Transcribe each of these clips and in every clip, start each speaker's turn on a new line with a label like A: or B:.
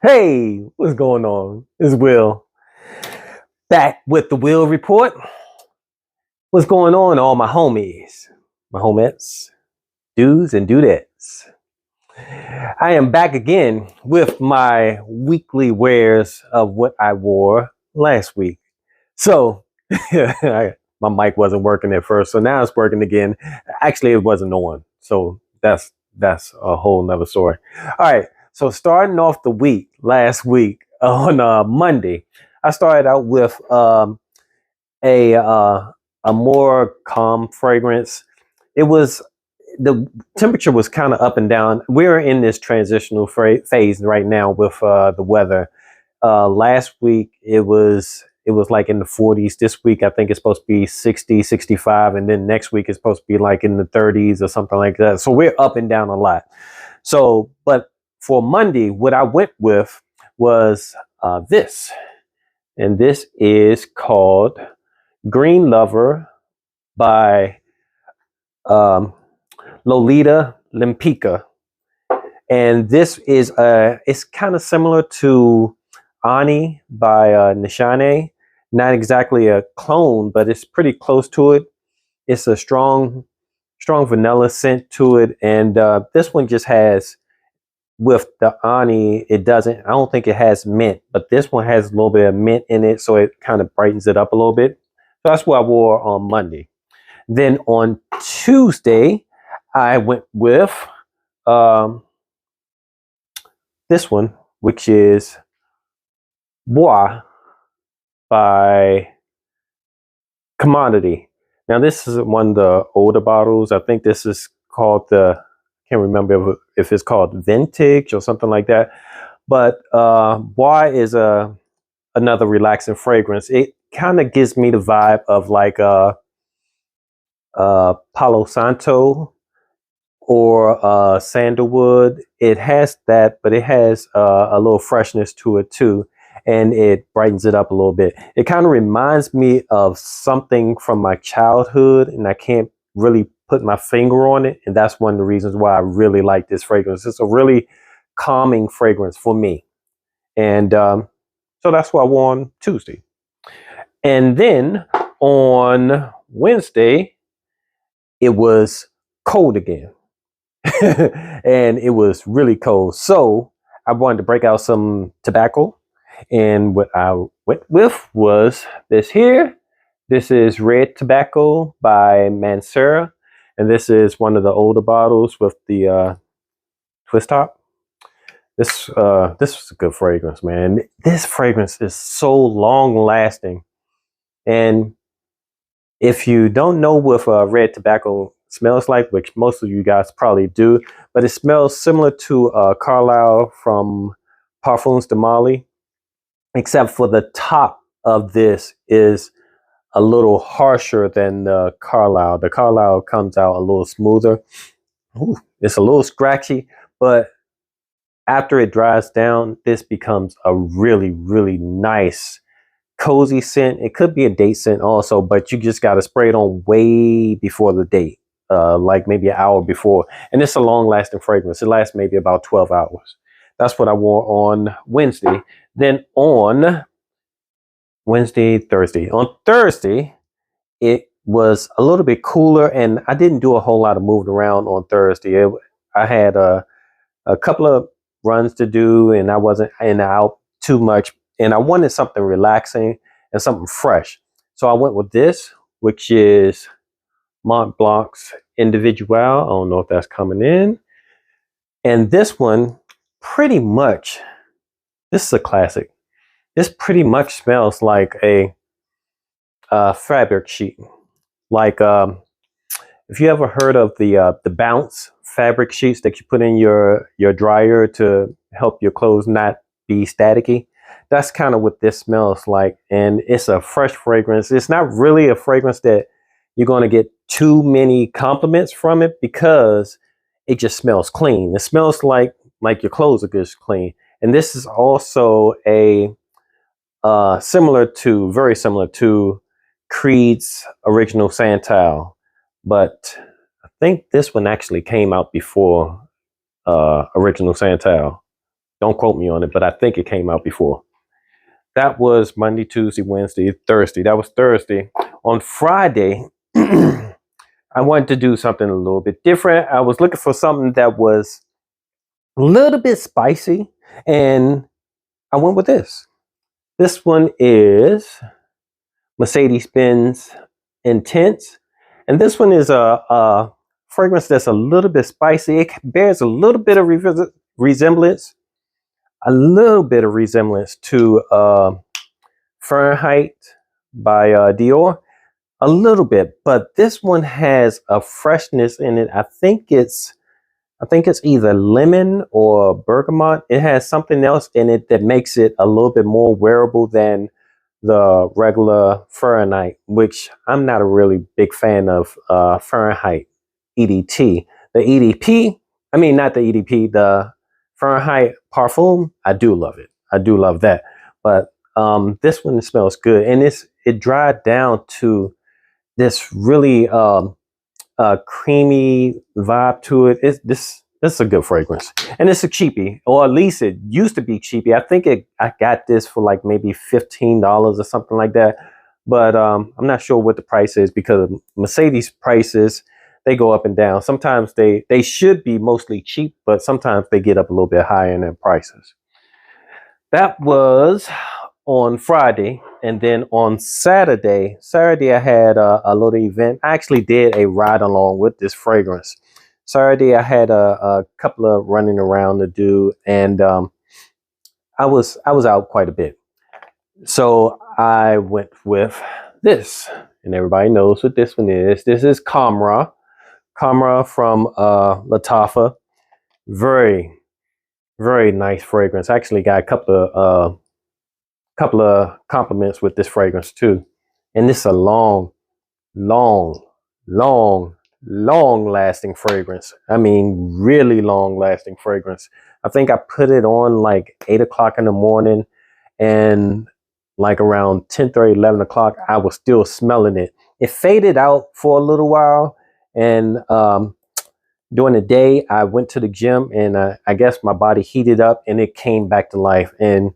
A: Hey, what's going on? It's Will back with the Will Report. What's going on, all my homies, my homettes, dudes and dudettes? I am back again with my weekly wears of what I wore last week. So, my mic wasn't working at first, so now it's working again. Actually, it wasn't on, so that's a whole nother story. All right, so starting off the week last week on Monday, I started out with a uh, a more calm fragrance. It was the temperature was kind of up and down. We're in this transitional phase right now with the weather. Last week it was like in the 40s. This week I think it's supposed to be 60, 65, and then next week it's supposed to be like in the 30s or something like that. So we're up and down a lot. So, but for Monday, what I went with was this, and this is called Green Lover by um, Lolita Lempicka. And this is it's kind of similar to Ani by Nishane. Not exactly a clone, but it's pretty close to it. It's a strong vanilla scent to it, and this one just has, with the Ani, it doesn't. I don't think it has mint, but this one has a little bit of mint in it, so it kind of brightens it up a little bit. So that's what I wore on Monday. Then on Tuesday, I went with um, this one, which is Bois by Commodity. Now, this is one of the older bottles. I think this is called can't remember if it's called Vintage or something like that. But Bois is another relaxing fragrance. It kind of gives me the vibe of like Palo Santo or sandalwood. It has that, but it has a little freshness to it too, and it brightens it up a little bit. It kind of reminds me of something from my childhood, and I can't really put my finger on it, and that's one of the reasons why I really like this fragrance. It's a really calming fragrance for me, and so that's what I wore on Tuesday. And then on Wednesday, it was cold again. And it was really cold. So I wanted to break out some tobacco. And what I went with was this here. This is Red Tobacco by Mancera. And this is one of the older bottles with the twist top. This was a good fragrance, man. This fragrance is so long lasting. And if you don't know what red tobacco smells like, which most of you guys probably do, but it smells similar to Carlisle from Parfums de Mali, except for the top of this is a little harsher than the Carlisle. The Carlisle comes out a little smoother. Ooh, it's a little scratchy, but after it dries down, this becomes a really, really nice cozy scent. It could be a date scent also, but you just got to spray it on way before the date, like maybe an hour before. And it's a long lasting fragrance. It lasts maybe about 12 hours. That's what I wore on Wednesday. Then on Thursday. On Thursday, it was a little bit cooler, and I didn't do a whole lot of moving around on Thursday. I had a couple of runs to do, and I wasn't in and out too much. And I wanted something relaxing and something fresh. So I went with this, which is Mont Blanc's Individual. I don't know if that's coming in. And this one, pretty much, this is a classic. This pretty much smells like a fabric sheet. Like if you ever heard of the Bounce fabric sheets that you put in your dryer to help your clothes not be staticky, that's kind of what this smells like. And it's a fresh fragrance. It's not really a fragrance that you're going to get too many compliments from it, because it just smells clean. It smells like your clothes are just clean. And this is also a very similar to Creed's original Santal, but I think this one actually came out before Original Santal. Don't quote me on it, but I think it came out before. That was Monday, Tuesday, Wednesday, Thursday. That was Thursday. On Friday, I wanted to do something a little bit different. I was looking for something that was a little bit spicy, and I went with this. This one is Mercedes-Benz Intense, and this one is a fragrance that's a little bit spicy. It bears a little bit of resemblance, to Fahrenheit by Dior, a little bit, but this one has a freshness in it. I think it's either lemon or bergamot. It has something else in it that makes it a little bit more wearable than the regular Fahrenheit, which I'm not a really big fan of Fahrenheit EDT. The EDP, I mean, not the EDP, the Fahrenheit Parfum, I do love it. I do love that. But this one smells good. And it dried down to this really creamy vibe to it. This is a good fragrance, and it's a cheapie, or at least it used to be cheapie. I think I got this for like maybe $15 or something like that, but I'm not sure what the price is because Mercedes prices, they go up and down. Sometimes they should be mostly cheap, but sometimes they get up a little bit higher in their prices. That was on Friday, and then on Saturday I had a little event. I actually did a ride along with this fragrance. Saturday I had a couple of running around to do, and I was out quite a bit. So I went with this, and everybody knows what this one is. This is Camera from Lattafa. Very, very nice fragrance. I actually got a couple of compliments with this fragrance too. And this is a long lasting fragrance. I mean, really long lasting fragrance. I think I put it on like 8 o'clock in the morning, and like around 10:30, 11 o'clock, I was still smelling it. It faded out for a little while, and during the day I went to the gym, and I guess my body heated up and it came back to life. And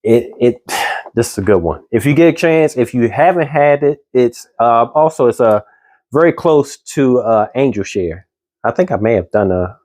A: this is a good one. If you get a chance, if you haven't had it, it's a very close to Angel Share. I think I may have done a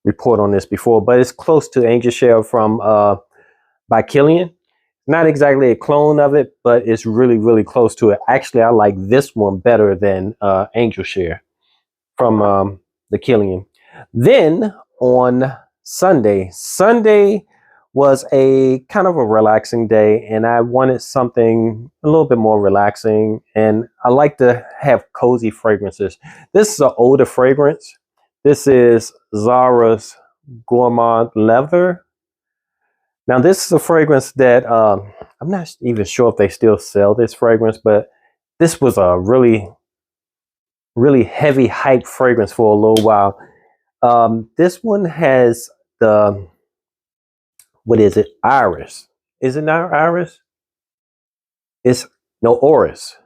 A: report on this before, but it's close to Angel Share from by Kilian. Not exactly a clone of it, but it's really, really close to it. Actually, I like this one better than Angel Share from the Kilian. Then on Sunday was a kind of a relaxing day, and I wanted something a little bit more relaxing, and I like to have cozy fragrances. This is an older fragrance. This is Zara's Gourmand Leather. Now this is a fragrance that I'm not even sure if they still sell this fragrance, but this was a really, really heavy hype fragrance for a little while. This one has the, what is it? Iris. Is it not Iris? It's no Oris.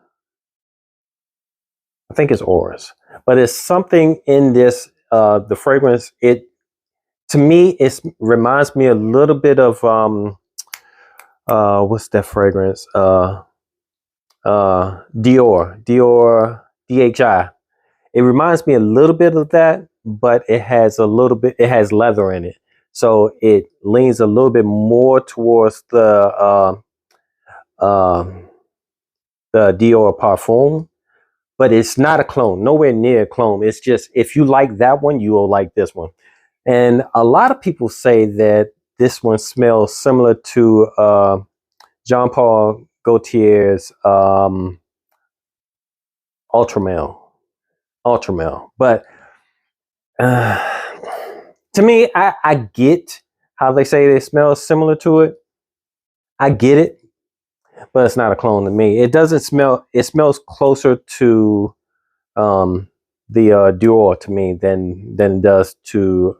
A: I think it's Oris. But it's something in this the fragrance. It, to me, it reminds me a little bit of what's that fragrance? Dior DHI. It reminds me a little bit of that, but it has leather in it. So it leans a little bit more towards the Dior Parfum, but it's not a clone, nowhere near a clone. It's just, if you like that one, you will like this one. And a lot of people say that this one smells similar to Jean Paul Gaultier's Ultramel. But to me, I get how they say they smell similar to it. I get it, but it's not a clone to me. It doesn't smell. It smells closer to the Dior to me than it does to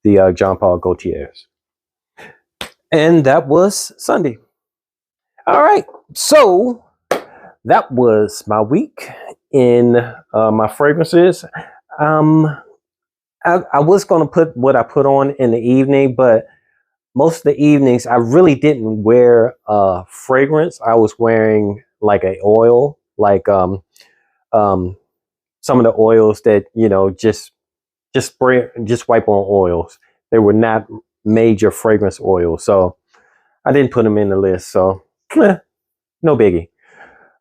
A: the Jean Paul Gaultier's. And that was Sunday. All right, so that was my week in my fragrances. I was going to put what I put on in the evening, but most of the evenings I really didn't wear fragrance. I was wearing like a oil, like um some of the oils that just spray, just wipe on oils. They were not major fragrance oils, so I didn't put them in the list. So no biggie.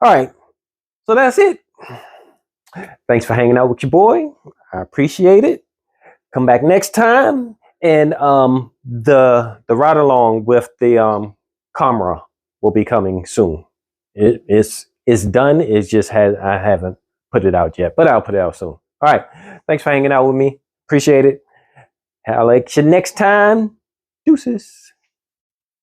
A: All right, so that's it. Thanks for hanging out with your boy. I appreciate it. Come back next time, and the ride along with the camera will be coming soon. It's done. It's just I haven't put it out yet, but I'll put it out soon. All right. Thanks for hanging out with me. Appreciate it. I'll let you next time. Deuces.